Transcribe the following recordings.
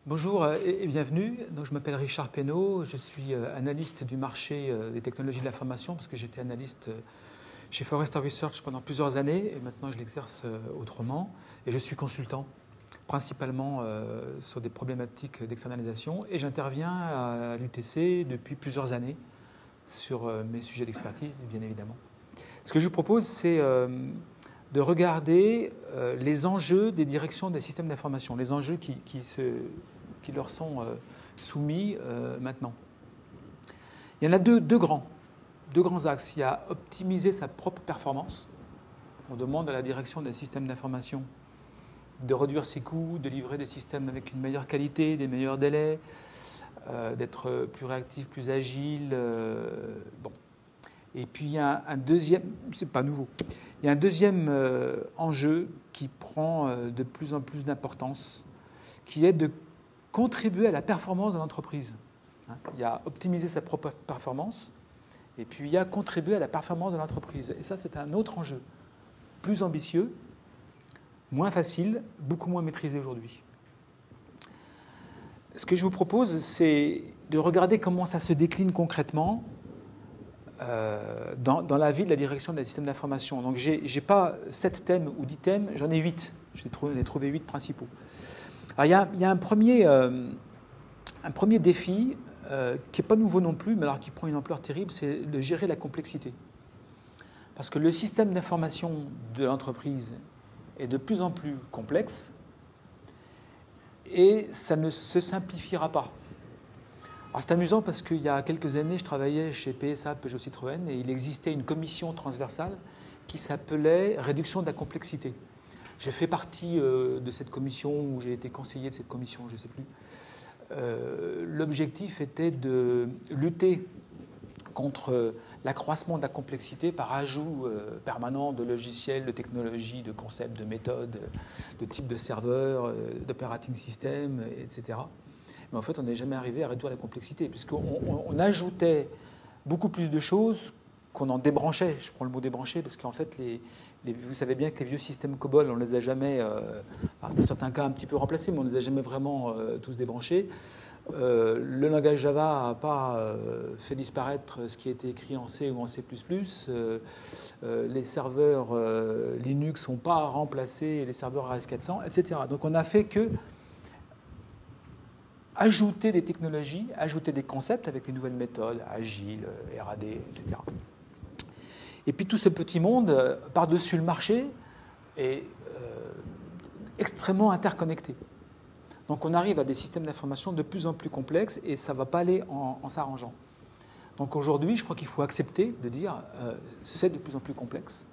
Bonjour et bienvenue. Donc, je m'appelle Richard Pénaud, je suis analyste du marché des technologies de l'information parce que j'étais analyste chez Forrester Research pendant plusieurs années et maintenant je l'exerce autrement. Et je suis consultant principalement sur des problématiques d'externalisation et j'interviens à l'UTC depuis plusieurs années sur mes sujets d'expertise, bien évidemment. Ce que je vous propose, c'est de regarder les enjeux des directions des systèmes d'information, les enjeux qui leur sont soumis maintenant. Il y en a deux grands axes. Il y a optimiser sa propre performance. On demande à la direction des systèmes d'information de réduire ses coûts, de livrer des systèmes avec une meilleure qualité, des meilleurs délais, d'être plus réactif, plus agile. Bon. Et puis il y a un deuxième, c'est pas nouveau, il y a un deuxième enjeu qui prend de plus en plus d'importance, qui est de contribuer à la performance de l'entreprise. Il y a optimiser sa propre performance, et puis il y a contribuer à la performance de l'entreprise. Et ça, c'est un autre enjeu, plus ambitieux, moins facile, beaucoup moins maîtrisé aujourd'hui. Ce que je vous propose, c'est de regarder comment ça se décline concrètement dans la vie de la direction des systèmes d'information. Donc, je n'ai pas 7 thèmes ou 10 thèmes, j'en ai 8. J'en ai trouvé 8 principaux. Alors, il y a un premier défi qui n'est pas nouveau non plus, mais alors qui prend une ampleur terrible, c'est de gérer la complexité. Parce que le système d'information de l'entreprise est de plus en plus complexe et ça ne se simplifiera pas. Alors c'est amusant parce qu'il y a quelques années, je travaillais chez PSA, Peugeot Citroën, et il existait une commission transversale qui s'appelait réduction de la complexité. J'ai fait partie de cette commission, ou j'ai été conseiller de cette commission, je ne sais plus. L'objectif était de lutter contre l'accroissement de la complexité par ajout permanent de logiciels, de technologies, de concepts, de méthodes, de types de serveurs, d'operating system, etc. Mais en fait, on n'est jamais arrivé à réduire la complexité, puisqu'on ajoutait beaucoup plus de choses qu'on en débranchait. Je prends le mot débrancher, parce qu'en fait, vous savez bien que les vieux systèmes COBOL, on ne les a jamais, dans certains cas un petit peu remplacés, mais on ne les a jamais vraiment tous débranchés. Le langage Java n'a pas fait disparaître ce qui a été écrit en C ou en C++. Les serveurs Linux n'ont pas remplacé les serveurs AS400, etc. Donc on a fait que ajouter des technologies, ajouter des concepts avec les nouvelles méthodes, Agile, RAD, etc. Et puis tout ce petit monde, par-dessus le marché, est extrêmement interconnecté. Donc on arrive à des systèmes d'information de plus en plus complexes et ça ne va pas aller en s'arrangeant. Donc aujourd'hui, je crois qu'il faut accepter de dire c'est de plus en plus complexe,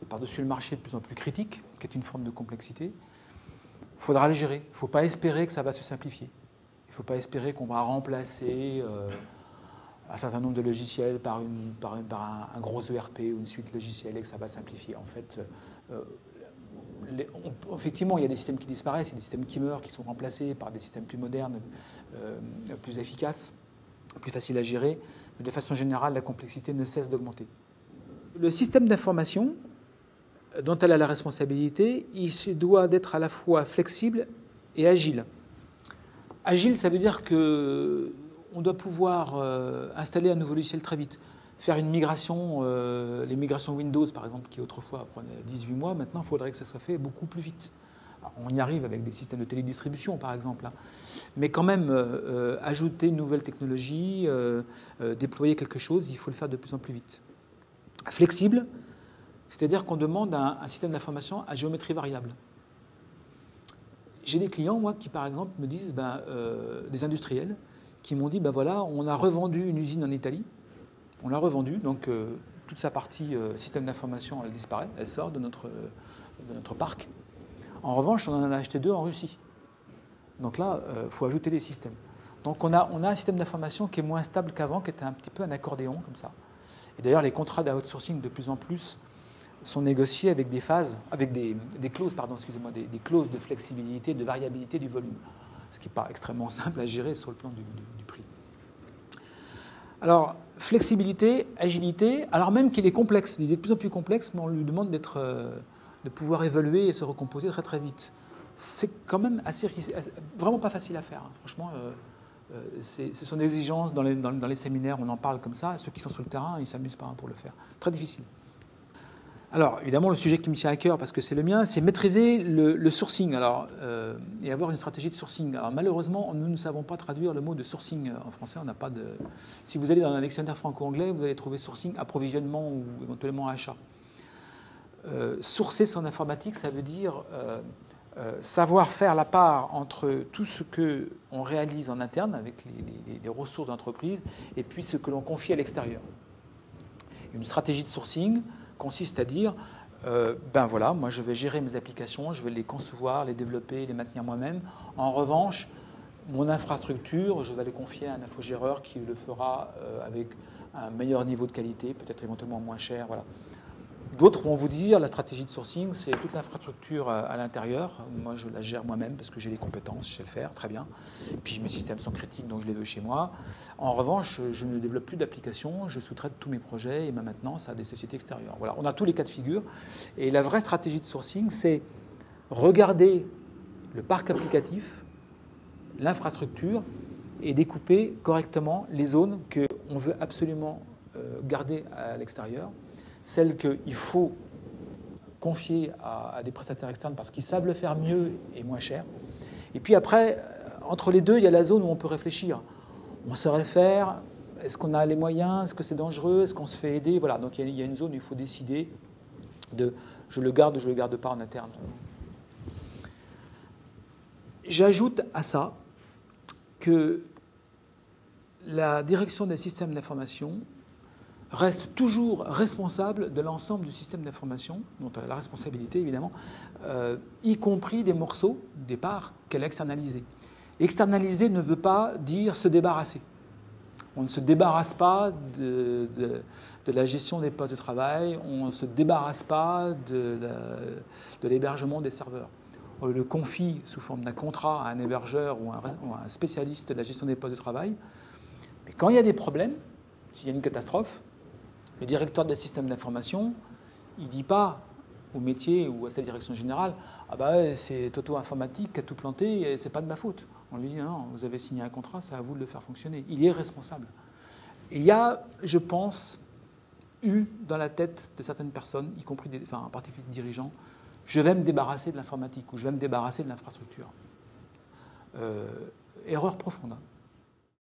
par-dessus le marché de plus en plus critique, qui est une forme de complexité. Il faudra le gérer. Il ne faut pas espérer que ça va se simplifier. Il ne faut pas espérer qu'on va remplacer un certain nombre de logiciels par un gros ERP ou une suite logicielle et que ça va simplifier. En fait, effectivement, il y a des systèmes qui disparaissent, il y a des systèmes qui meurent, qui sont remplacés par des systèmes plus modernes, plus efficaces, plus faciles à gérer. Mais de façon générale, la complexité ne cesse d'augmenter. Le système d'information dont elle a la responsabilité, il se doit d'être à la fois flexible et agile. Agile, ça veut dire qu'on doit pouvoir installer un nouveau logiciel très vite. Faire une migration, les migrations Windows, par exemple, qui autrefois prenaient 18 mois, maintenant, il faudrait que ça soit fait beaucoup plus vite. Alors, on y arrive avec des systèmes de télédistribution, par exemple. Mais quand même, ajouter une nouvelle technologie, déployer quelque chose, il faut le faire de plus en plus vite. Flexible, c'est-à-dire qu'on demande un système d'information à géométrie variable. J'ai des clients, moi, qui, par exemple, me disent, des industriels, qui m'ont dit, voilà, on a revendu une usine en Italie, on l'a revendue, donc toute sa partie système d'information, elle disparaît, elle sort de notre parc. En revanche, on en a acheté 2 en Russie. Donc là, il faut ajouter les systèmes. Donc on a un système d'information qui est moins stable qu'avant, qui était un petit peu un accordéon, comme ça. Et d'ailleurs, les contrats d'outsourcing, de plus en plus, sont négociés avec des phases, avec des clauses, des clauses de flexibilité, de variabilité du volume. Ce qui n'est pas extrêmement simple à gérer sur le plan du prix. Alors, flexibilité, agilité, alors même qu'il est complexe, il est de plus en plus complexe, mais on lui demande de pouvoir évoluer et se recomposer très très vite. c'est quand même vraiment pas facile à faire. Hein. Franchement, ce sont des exigences dans les séminaires, on en parle comme ça. Ceux qui sont sur le terrain, ils ne s'amusent pas pour le faire. Très difficile. Alors, évidemment, le sujet qui me tient à cœur, parce que c'est le mien, c'est maîtriser le sourcing et avoir une stratégie de sourcing. Alors, malheureusement, nous ne savons pas traduire le mot de sourcing en français. On n'a pas de... Si vous allez dans un dictionnaire franco-anglais, vous allez trouver sourcing, approvisionnement ou éventuellement achat. Sourcer son informatique, ça veut dire savoir faire la part entre tout ce qu'on réalise en interne avec les ressources d'entreprise et puis ce que l'on confie à l'extérieur. Une stratégie de sourcing consiste à dire, ben voilà, moi je vais gérer mes applications, je vais les concevoir, les développer, les maintenir moi-même. En revanche, mon infrastructure, je vais les confier à un infogéreur qui le fera avec un meilleur niveau de qualité, peut-être éventuellement moins cher. Voilà. D'autres vont vous dire, la stratégie de sourcing, c'est toute l'infrastructure à l'intérieur. Moi, je la gère moi-même parce que j'ai les compétences, je sais le faire, très bien. Et puis, mes systèmes sont critiques, donc je les veux chez moi. En revanche, je ne développe plus d'applications, je sous-traite tous mes projets et ma maintenance à des sociétés extérieures. Voilà, on a tous les cas de figure. Et la vraie stratégie de sourcing, c'est regarder le parc applicatif, l'infrastructure et découper correctement les zones qu'on veut absolument garder à l'extérieur. Celles qu'il faut confier à des prestataires externes parce qu'ils savent le faire mieux et moins cher. Et puis après, entre les deux, il y a la zone où on peut réfléchir. On saurait le faire, est-ce qu'on a les moyens, est-ce que c'est dangereux, est-ce qu'on se fait aider, voilà. Donc il y a une zone où il faut décider de je le garde ou je ne le garde pas en interne. J'ajoute à ça que la direction des systèmes d'information reste toujours responsable de l'ensemble du système d'information, dont elle a la responsabilité évidemment, y compris des morceaux, des parts qu'elle a externalisées. Externaliser ne veut pas dire se débarrasser. On ne se débarrasse pas de la gestion des postes de travail, on ne se débarrasse pas de l'hébergement des serveurs. On le confie sous forme d'un contrat à un hébergeur ou à un spécialiste de la gestion des postes de travail. Mais quand il y a des problèmes, s'il y a une catastrophe, le directeur des systèmes d'information, il ne dit pas au métier ou à sa direction générale « Ah bah c'est Toto Informatique qui a tout planté et ce n'est pas de ma faute ». On lui dit « Non, vous avez signé un contrat, c'est à vous de le faire fonctionner ». Il est responsable. Et il y a, je pense, eu dans la tête de certaines personnes, y compris en particulier des dirigeants, « Je vais me débarrasser de l'informatique » ou « Je vais me débarrasser de l'infrastructure ». Erreur profonde.